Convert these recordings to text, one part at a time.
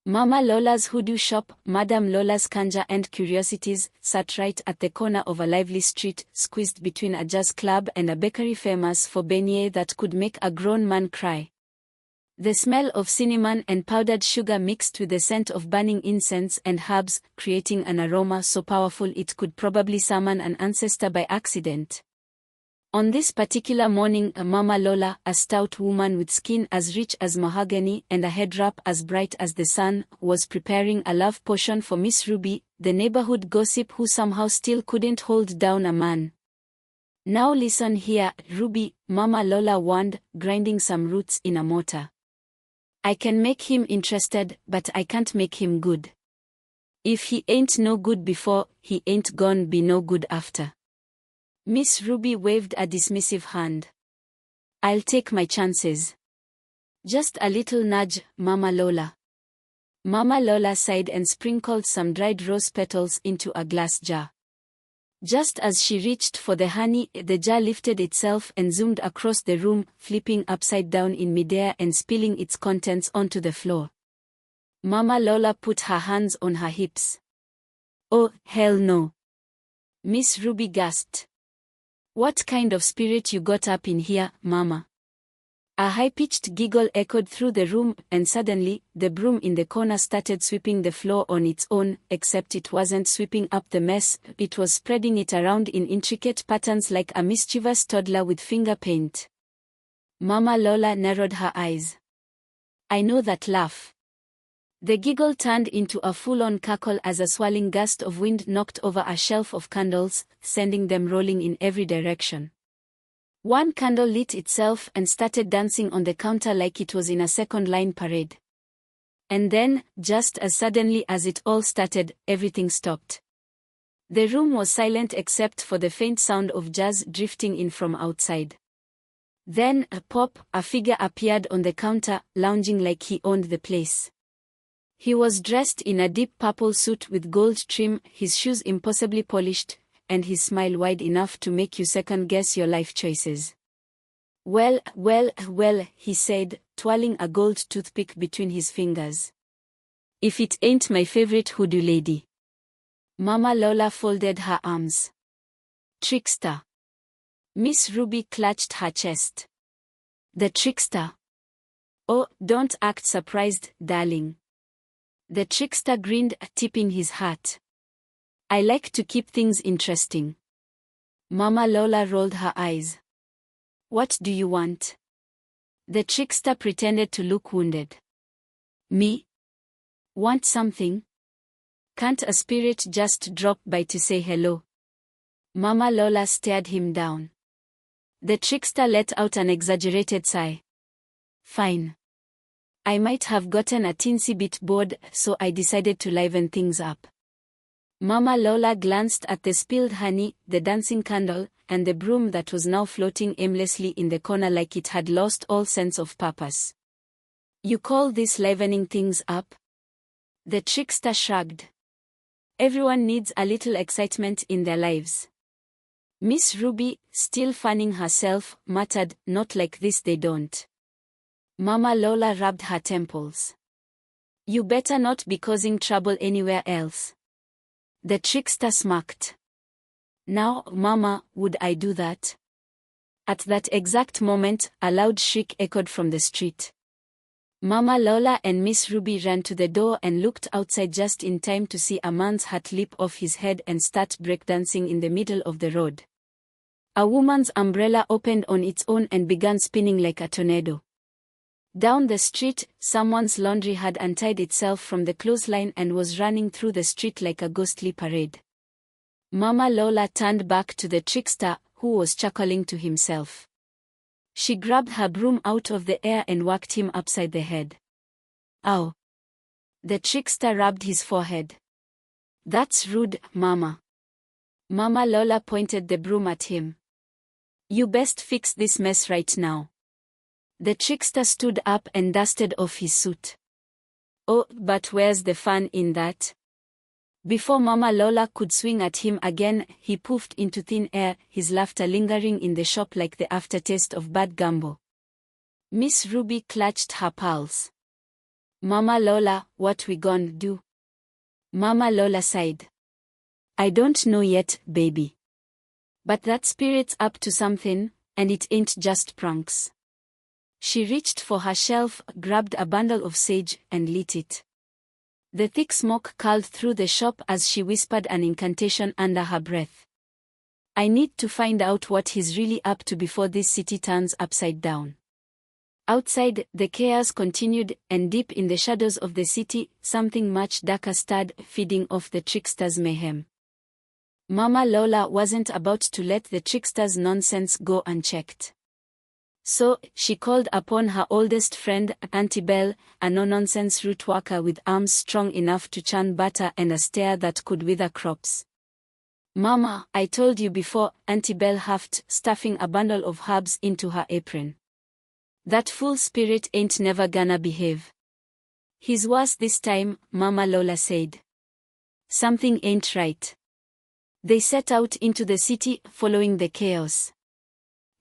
Mama Lola's Hoodoo shop, Madame Lola's Conjure and Curiosities, sat right at the corner of a lively street, squeezed between a jazz club and a bakery famous for beignets that could make a grown man cry. The smell of cinnamon and powdered sugar mixed with the scent of burning incense and herbs, creating an aroma so powerful it could probably summon an ancestor by accident. On this particular morning, Mama Lola, a stout woman with skin as rich as mahogany and a head wrap as bright as the sun, was preparing a love potion for Miss Ruby, the neighborhood gossip who somehow still couldn't hold down a man. "Now listen here, Ruby," Mama Lola warned, grinding some roots in a mortar. "I can make him interested, but I can't make him good. If he ain't no good before, he ain't gonna be no good after." Miss Ruby waved a dismissive hand. "I'll take my chances. Just a little nudge, Mama Lola." Mama Lola sighed and sprinkled some dried rose petals into a glass jar. Just as she reached for the honey, the jar lifted itself and zoomed across the room, flipping upside down in midair and spilling its contents onto the floor. Mama Lola put her hands on her hips. "Oh, hell no!" Miss Ruby gasped. "What kind of spirit you got up in here, Mama?" A high-pitched giggle echoed through the room, and suddenly, the broom in the corner started sweeping the floor on its own, except it wasn't sweeping up the mess, it was spreading it around in intricate patterns like a mischievous toddler with finger paint. Mama Lola narrowed her eyes. "I know that laugh." The giggle turned into a full-on cackle as a swirling gust of wind knocked over a shelf of candles, sending them rolling in every direction. One candle lit itself and started dancing on the counter like it was in a second-line parade. And then, just as suddenly as it all started, everything stopped. The room was silent except for the faint sound of jazz drifting in from outside. Then, a figure appeared on the counter, lounging like he owned the place. He was dressed in a deep purple suit with gold trim, his shoes impossibly polished, and his smile wide enough to make you second-guess your life choices. Well, he said, twirling a gold toothpick between his fingers. "If it ain't my favorite hoodoo lady." Mama Lola folded her arms. "Trickster." Miss Ruby clutched her chest. "The Trickster?" "Oh, don't act surprised, darling." The Trickster grinned, tipping his hat. "I like to keep things interesting." Mama Lola rolled her eyes. "What do you want?" The Trickster pretended to look wounded. "Me? Want something? Can't a spirit just drop by to say hello?" Mama Lola stared him down. The Trickster let out an exaggerated sigh. "Fine. I might have gotten a teensy bit bored, so I decided to liven things up." Mama Lola glanced at the spilled honey, the dancing candle, and the broom that was now floating aimlessly in the corner like it had lost all sense of purpose. "You call this livening things up?" The Trickster shrugged. "Everyone needs a little excitement in their lives." Miss Ruby, still fanning herself, muttered, "Not like this they don't." Mama Lola rubbed her temples. "You better not be causing trouble anywhere else." The Trickster smirked. "Now, Mama, would I do that?" At that exact moment, a loud shriek echoed from the street. Mama Lola and Miss Ruby ran to the door and looked outside just in time to see a man's hat leap off his head and start breakdancing in the middle of the road. A woman's umbrella opened on its own and began spinning like a tornado. Down the street, someone's laundry had untied itself from the clothesline and was running through the street like a ghostly parade. Mama Lola turned back to the Trickster, who was chuckling to himself. She grabbed her broom out of the air and whacked him upside the head. "Ow!" The Trickster rubbed his forehead. "That's rude, Mama." Mama Lola pointed the broom at him. "You best fix this mess right now." The Trickster stood up and dusted off his suit. "Oh, but where's the fun in that?" Before Mama Lola could swing at him again, he poofed into thin air, his laughter lingering in the shop like the aftertaste of bad gumbo. Miss Ruby clutched her pearls. Mama Lola, what we gonna do? Mama Lola sighed. I don't know yet, baby. But that spirit's up to something, and it ain't just pranks. She reached for her shelf, grabbed a bundle of sage, and lit it. The thick smoke curled through the shop as she whispered an incantation under her breath. I need to find out what he's really up to before this city turns upside down. Outside, the chaos continued, and deep in the shadows of the city, something much darker stirred, feeding off the trickster's mayhem. Mama Lola wasn't about to let the trickster's nonsense go unchecked. So, she called upon her oldest friend, Auntie Belle, a no-nonsense root worker with arms strong enough to churn butter and a stare that could wither crops. Mama, I told you before, Auntie Belle huffed, stuffing a bundle of herbs into her apron. That fool spirit ain't never gonna behave. He's worse this time, Mama Lola said. Something ain't right. They set out into the city, following the chaos.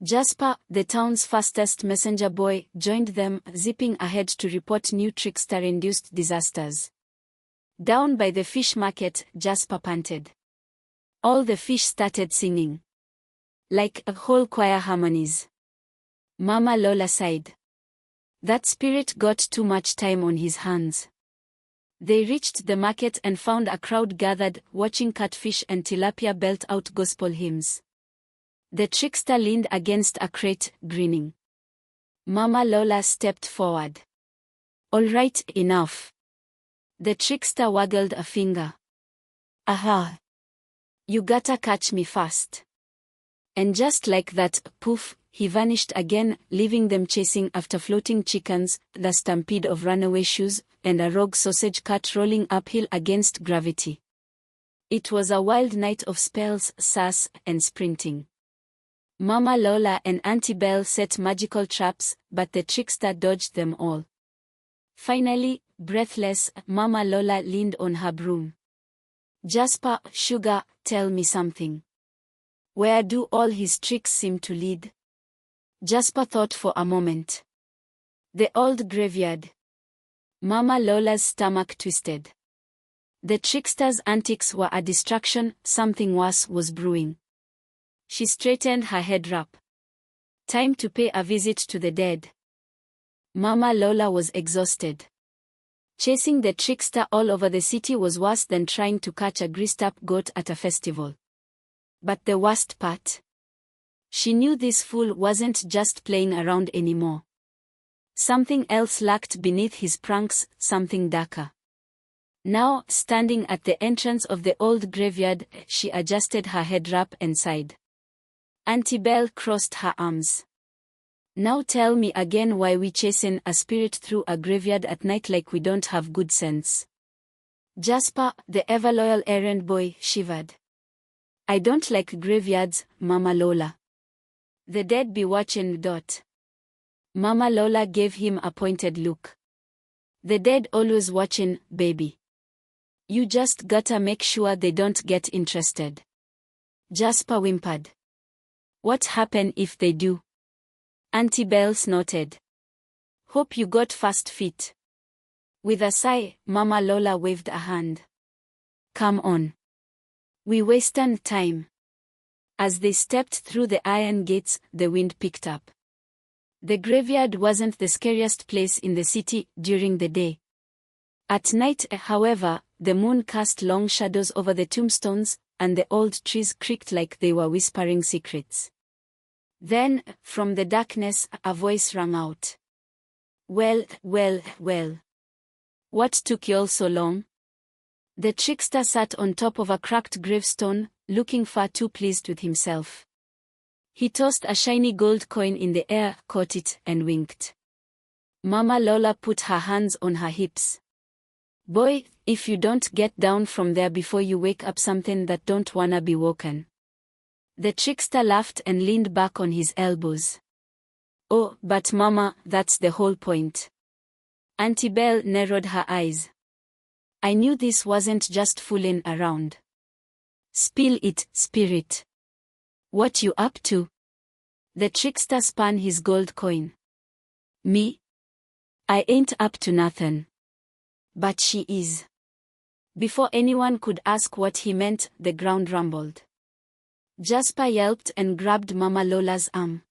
Jasper, the town's fastest messenger boy, joined them, zipping ahead to report new trickster-induced disasters. Down by the fish market, Jasper panted. All the fish started singing. Like a whole choir harmonies. Mama Lola sighed. That spirit got too much time on his hands. They reached the market and found a crowd gathered, watching catfish and tilapia belt out gospel hymns. The trickster leaned against a crate, grinning. Mama Lola stepped forward. All right, enough. The trickster waggled a finger. Aha! You gotta catch me fast. And just like that, poof, he vanished again, leaving them chasing after floating chickens, the stampede of runaway shoes, and a rogue sausage cart rolling uphill against gravity. It was a wild night of spells, sass, and sprinting. Mama Lola and Auntie Belle set magical traps, but the trickster dodged them all. Finally, breathless, Mama Lola leaned on her broom. Jasper, sugar, tell me something. Where do all his tricks seem to lead? Jasper thought for a moment. The old graveyard. Mama Lola's stomach twisted. The trickster's antics were a distraction, something worse was brewing. She straightened her head wrap. Time to pay a visit to the dead. Mama Lola was exhausted. Chasing the trickster all over the city was worse than trying to catch a greased-up goat at a festival. But the worst part? She knew this fool wasn't just playing around anymore. Something else lurked beneath his pranks, something darker. Now, standing at the entrance of the old graveyard, she adjusted her head wrap and sighed. Auntie Belle crossed her arms. Now tell me again why we chasing a spirit through a graveyard at night like we don't have good sense. Jasper, the ever-loyal errand boy, shivered. I don't like graveyards, Mama Lola. The dead be watching. Mama Lola gave him a pointed look. The dead always watching, baby. You just gotta make sure they don't get interested. Jasper whimpered. What happen if they do? Auntie Belle snorted. Hope you got fast feet. With a sigh, Mama Lola waved a hand. Come on. We wasting time. As they stepped through the iron gates, the wind picked up. The graveyard wasn't the scariest place in the city during the day. At night, however, the moon cast long shadows over the tombstones, and the old trees creaked like they were whispering secrets. Then, from the darkness, a voice rang out. Well, well, well. What took y'all so long? The trickster sat on top of a cracked gravestone, looking far too pleased with himself. He tossed a shiny gold coin in the air, caught it, and winked. Mama Lola put her hands on her hips. Boy, if you don't get down from there before you wake up something that don't wanna be woken. The trickster laughed and leaned back on his elbows. Oh, but Mama, that's the whole point. Auntie Belle narrowed her eyes. I knew this wasn't just fooling around. Spill it, spirit. What you up to? The trickster spun his gold coin. Me? I ain't up to nothing. But she is. Before anyone could ask what he meant, the ground rumbled. Jasper yelped and grabbed Mama Lola's arm.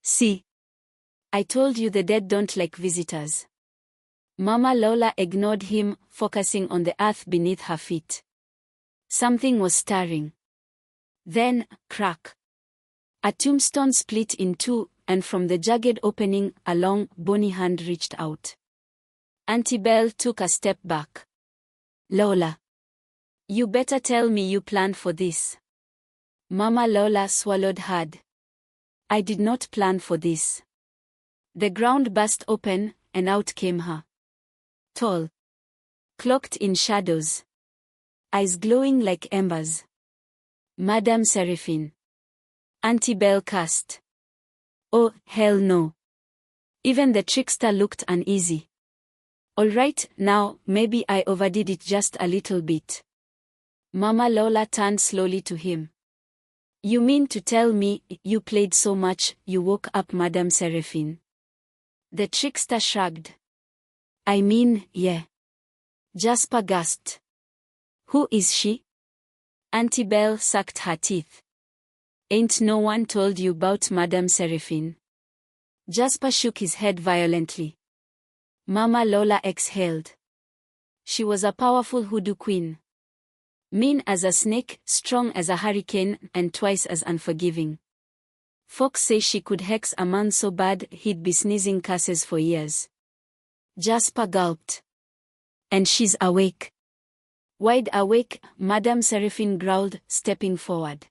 See? I told you the dead don't like visitors. Mama Lola ignored him, focusing on the earth beneath her feet. Something was stirring. Then, crack. A tombstone split in two, and from the jagged opening, a long, bony hand reached out. Auntie Belle took a step back. Lola. You better tell me you planned for this. Mama Lola swallowed hard. I did not plan for this. The ground burst open, and out came her. Tall. Cloaked in shadows. Eyes glowing like embers. Madame Seraphine. Auntie Belle cursed. Oh, hell no. Even the trickster looked uneasy. All right, now, maybe I overdid it just a little bit. Mama Lola turned slowly to him. You mean to tell me, you played so much, you woke up Madame Seraphine? The trickster shrugged. I mean, yeah. Jasper gasped. Who is she? Auntie Belle sucked her teeth. Ain't no one told you about Madame Seraphine? Jasper shook his head violently. Mama Lola exhaled. She was a powerful hoodoo queen. Mean as a snake, strong as a hurricane, and twice as unforgiving. Folks say she could hex a man so bad he'd be sneezing curses for years. Jasper gulped. And she's awake. Wide awake, Madame Seraphine growled, stepping forward.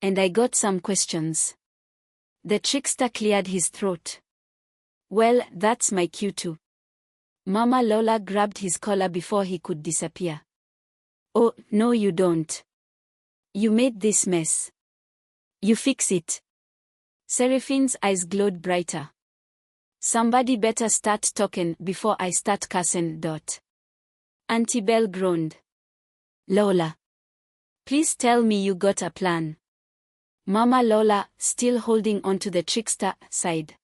And I got some questions. The trickster cleared his throat. Well, that's my cue too. Mama Lola grabbed his collar before he could disappear. Oh, no you don't. You made this mess. You fix it. Seraphine's eyes glowed brighter. Somebody better start talking before I start cussing. Auntie Belle groaned. Lola. Please tell me you got a plan. Mama Lola, still holding onto the trickster, sighed.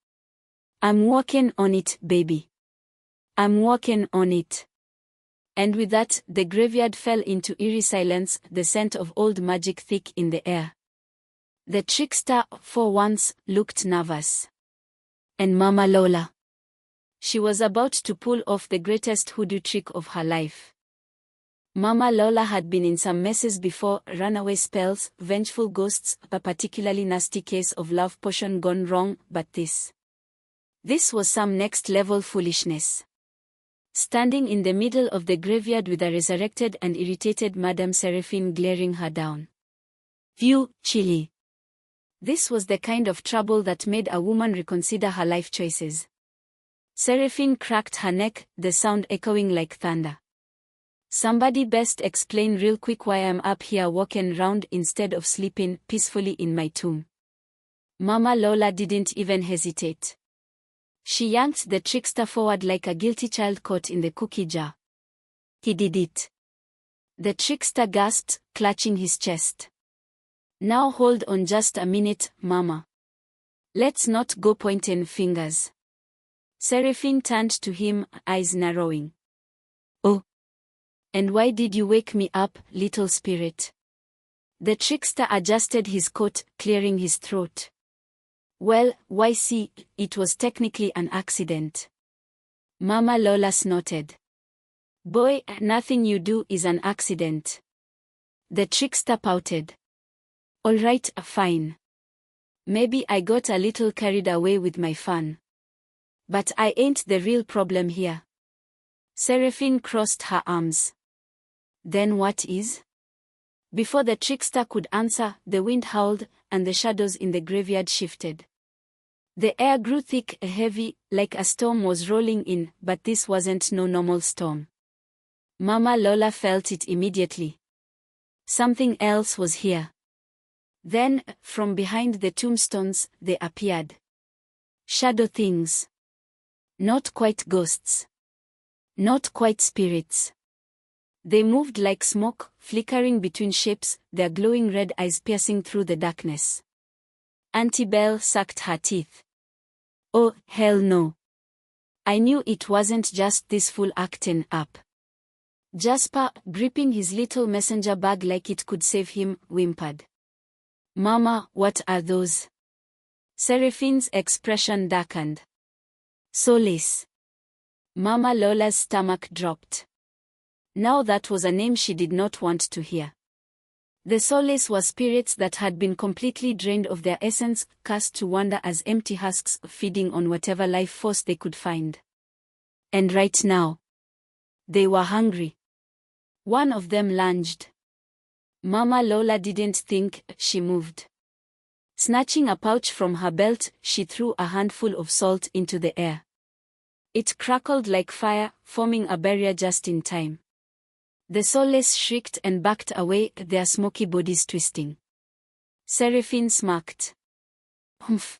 I'm working on it, baby. I'm working on it. And with that, the graveyard fell into eerie silence, the scent of old magic thick in the air. The trickster, for once, looked nervous. And Mama Lola. She was about to pull off the greatest hoodoo trick of her life. Mama Lola had been in some messes before, runaway spells, vengeful ghosts, a particularly nasty case of love potion gone wrong, but this was some next-level foolishness. Standing in the middle of the graveyard with a resurrected and irritated Madame Seraphine glaring her down. View, chilly. This was the kind of trouble that made a woman reconsider her life choices. Seraphine cracked her neck, the sound echoing like thunder. Somebody best explain real quick why I'm up here walking round instead of sleeping peacefully in my tomb. Mama Lola didn't even hesitate. She yanked the trickster forward like a guilty child caught in the cookie jar. He did it. The trickster gasped, clutching his chest. Now hold on just a minute, Mama. Let's not go pointing fingers. Seraphine turned to him, eyes narrowing. Oh. And why did you wake me up, little spirit? The trickster adjusted his coat, clearing his throat. Well, why see, it was technically an accident. Mama Lola snorted. Boy, nothing you do is an accident. The trickster pouted. All right, fine. Maybe I got a little carried away with my fun. But I ain't the real problem here. Seraphine crossed her arms. Then what is? Before the trickster could answer, the wind howled, and the shadows in the graveyard shifted. The air grew thick, heavy, like a storm was rolling in, but this wasn't no normal storm. Mama Lola felt it immediately. Something else was here. Then, from behind the tombstones, they appeared. Shadow things. Not quite ghosts. Not quite spirits. They moved like smoke, flickering between shapes, their glowing red eyes piercing through the darkness. Auntie Belle sucked her teeth. Oh, hell no. I knew it wasn't just this fool acting up. Jasper, gripping his little messenger bag like it could save him, whimpered. Mama, what are those? Seraphine's expression darkened. Solace. Mama Lola's stomach dropped. Now that was a name she did not want to hear. The Solace were spirits that had been completely drained of their essence, cast to wander as empty husks feeding on whatever life force they could find. And right now, they were hungry. One of them lunged. Mama Lola didn't think, she moved. Snatching a pouch from her belt, she threw a handful of salt into the air. It crackled like fire, forming a barrier just in time. The Solace shrieked and backed away, their smoky bodies twisting. Seraphine smirked. Humph.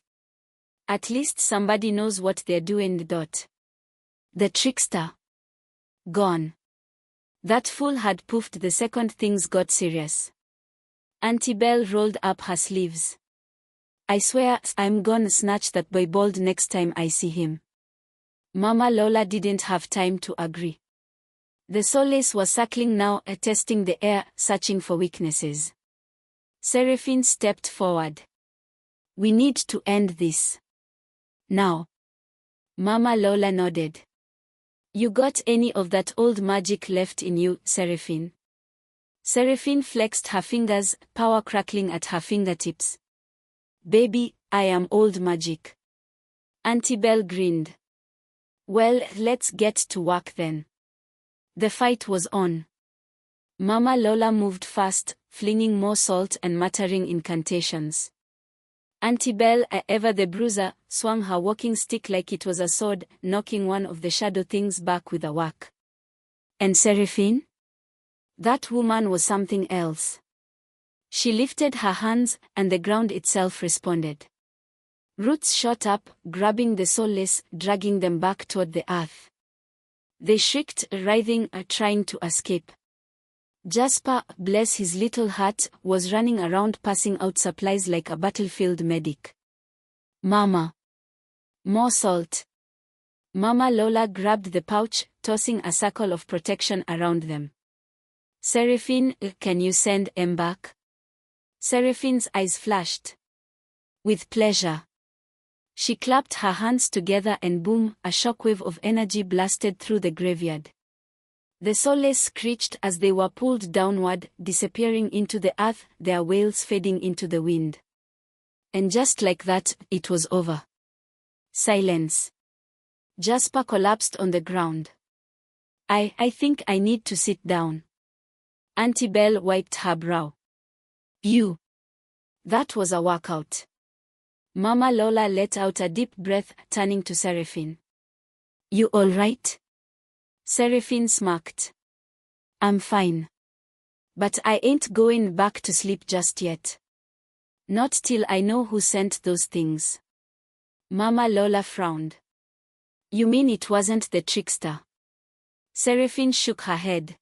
At least somebody knows what they're doing. The Trickster. Gone. That fool had poofed the second things got serious. Auntie Belle rolled up her sleeves. I swear, I'm gonna snatch that boy bald next time I see him. Mama Lola didn't have time to agree. The Solace was circling now, testing the air, searching for weaknesses. Seraphine stepped forward. We need to end this. Now. Mama Lola nodded. You got any of that old magic left in you, Seraphine? Seraphine flexed her fingers, power crackling at her fingertips. Baby, I am old magic. Auntie Belle grinned. Well, let's get to work then. The fight was on. Mama Lola moved fast, flinging more salt and muttering incantations. Auntie Belle, ever the bruiser, swung her walking stick like it was a sword, knocking one of the shadow things back with a whack. And Seraphine? That woman was something else. She lifted her hands, and the ground itself responded. Roots shot up, grabbing the Solace, dragging them back toward the earth. They shrieked, writhing, trying to escape. Jasper, bless his little heart, was running around passing out supplies like a battlefield medic. Mama. More salt. Mama Lola grabbed the pouch, tossing a circle of protection around them. Seraphine, can you send em back? Seraphine's eyes flashed. With pleasure. She clapped her hands together and boom, a shockwave of energy blasted through the graveyard. The Solace screeched as they were pulled downward, disappearing into the earth, their wails fading into the wind. And just like that, it was over. Silence. Jasper collapsed on the ground. I think I need to sit down. Auntie Belle wiped her brow. You. That was a workout. Mama Lola let out a deep breath, turning to Seraphine. You all right? Seraphine smirked. I'm fine. But I ain't going back to sleep just yet. Not till I know who sent those things. Mama Lola frowned. You mean it wasn't the Trickster? Seraphine shook her head.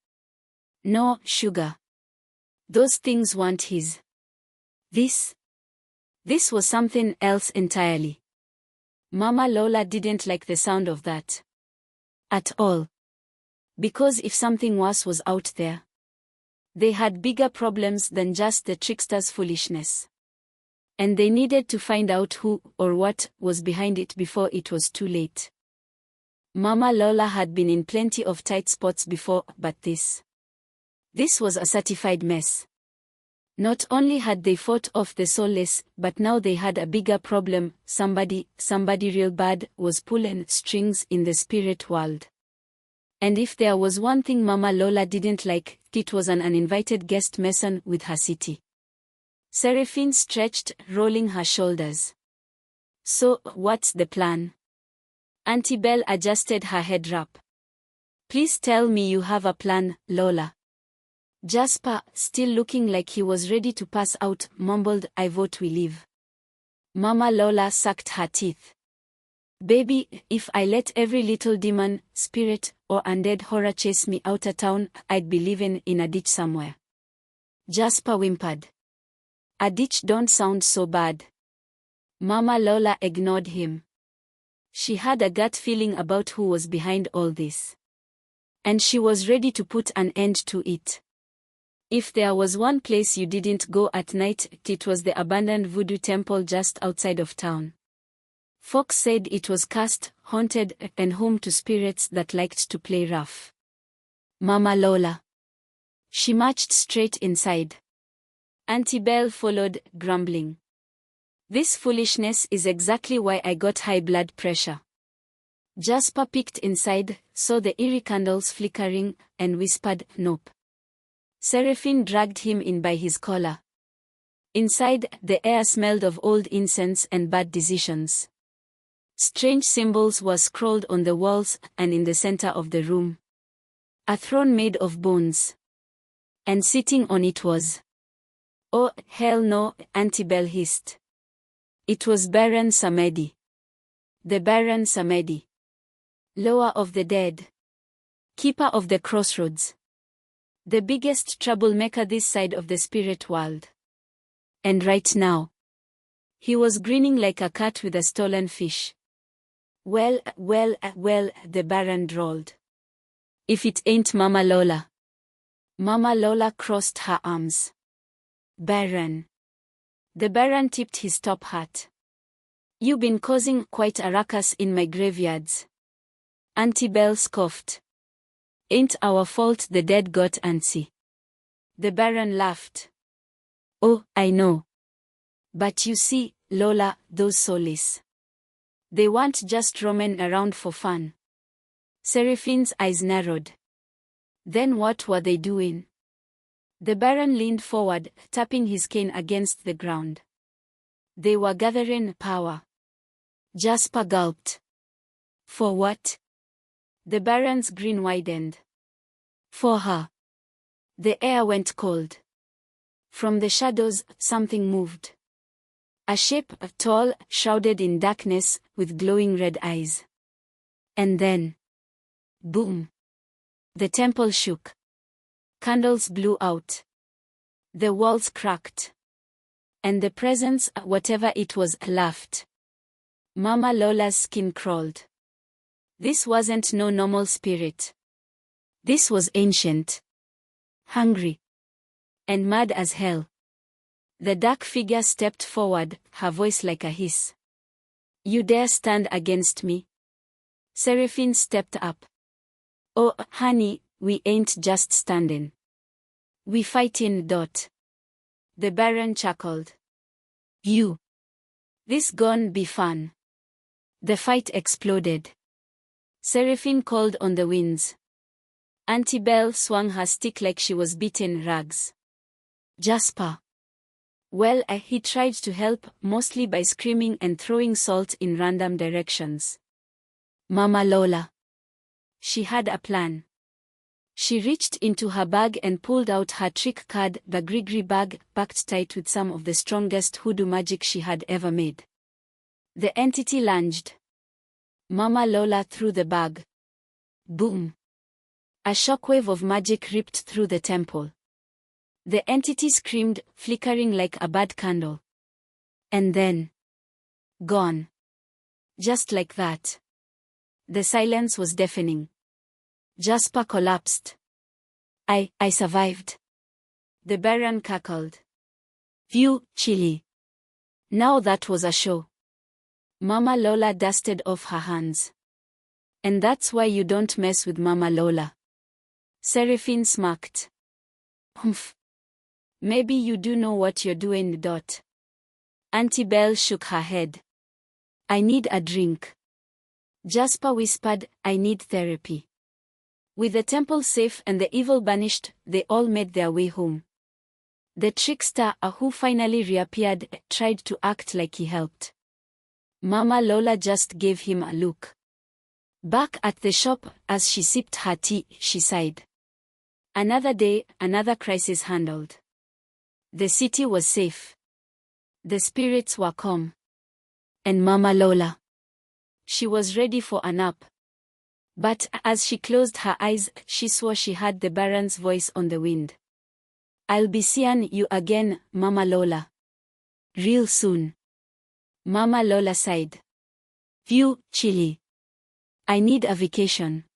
No, sugar. Those things weren't his. This was something else entirely. Mama Lola didn't like the sound of that. At all. Because if something worse was out there, they had bigger problems than just the Trickster's foolishness. And they needed to find out who, or what, was behind it before it was too late. Mama Lola had been in plenty of tight spots before, but this was a certified mess. Not only had they fought off the Solace, but now they had a bigger problem. Somebody real bad, was pulling strings in the spirit world. And if there was one thing Mama Lola didn't like, it was an uninvited guest messing with her city. Seraphine stretched, rolling her shoulders. So, what's the plan? Auntie Belle adjusted her head wrap. Please tell me you have a plan, Lola. Jasper, still looking like he was ready to pass out, mumbled, I vote we leave. Mama Lola sucked her teeth. Baby, if I let every little demon, spirit, or undead horror chase me out of town, I'd be living in a ditch somewhere. Jasper whimpered. A ditch don't sound so bad. Mama Lola ignored him. She had a gut feeling about who was behind all this. And she was ready to put an end to it. If there was one place you didn't go at night, it was the abandoned voodoo temple just outside of town. Folks said it was cursed, haunted, and home to spirits that liked to play rough. Mama Lola. She marched straight inside. Auntie Belle followed, grumbling. This foolishness is exactly why I got high blood pressure. Jasper peeked inside, saw the eerie candles flickering, and whispered, "Nope." Seraphine dragged him in by his collar. Inside, the air smelled of old incense and bad decisions. Strange symbols were scrawled on the walls and in the center of the room. A throne made of bones. And sitting on it was... "Oh, hell no," Auntie Belle hissed. It was Baron Samedi. The Baron Samedi. Lower of the dead. Keeper of the crossroads. The biggest troublemaker this side of the spirit world. And right now, he was grinning like a cat with a stolen fish. Well, the Baron drawled. If it ain't Mama Lola. Mama Lola crossed her arms. Baron. The Baron tipped his top hat. You been causing quite a ruckus in my graveyards. Auntie Belle scoffed. Ain't our fault the dead got antsy. The Baron laughed. Oh, I know. But you see, Lola, those soulies. They weren't just roaming around for fun. Seraphine's eyes narrowed. Then what were they doing? The Baron leaned forward, tapping his cane against the ground. They were gathering power. Jasper gulped. For what? The Baron's grin widened. For her. The air went cold. From the shadows, something moved. A shape, tall, shrouded in darkness, with glowing red eyes. And then... boom! The temple shook. Candles blew out. The walls cracked. And the presence, whatever it was, laughed. Mama Lola's skin crawled. This wasn't no normal spirit. This was ancient. Hungry. And mad as hell. The dark figure stepped forward, her voice like a hiss. You dare stand against me? Seraphine stepped up. Oh, honey, we ain't just standing. We fighting. The Baron chuckled. You. This gon' be fun. The fight exploded. Seraphine called on the winds. Auntie Belle swung her stick like she was beating rags. Jasper. Well, he tried to help, mostly by screaming and throwing salt in random directions. Mama Lola. She had a plan. She reached into her bag and pulled out her trick card, the grigri bag, packed tight with some of the strongest hoodoo magic she had ever made. The entity lunged. Mama Lola threw the bag. Boom. A shockwave of magic ripped through the temple. The entity screamed, flickering like a bad candle. And then... gone. Just like that. The silence was deafening. Jasper collapsed. I survived. The Baron cackled. Phew, chilly. Now that was a show. Mama Lola dusted off her hands. And that's why you don't mess with Mama Lola. Seraphine smirked. Humph. Maybe you do know what you're doing. Auntie Belle shook her head. I need a drink. Jasper whispered, I need therapy. With the temple safe and the evil banished, they all made their way home. The Trickster, who finally reappeared, tried to act like he helped. Mama Lola just gave him a look. Back at the shop, as she sipped her tea, she sighed. Another day, another crisis handled. The city was safe. The spirits were calm. And Mama Lola. She was ready for a nap. But as she closed her eyes, she swore she heard the Baron's voice on the wind. I'll be seeing you again, Mama Lola. Real soon. Mama Lola sighed. View, chilly. I need a vacation.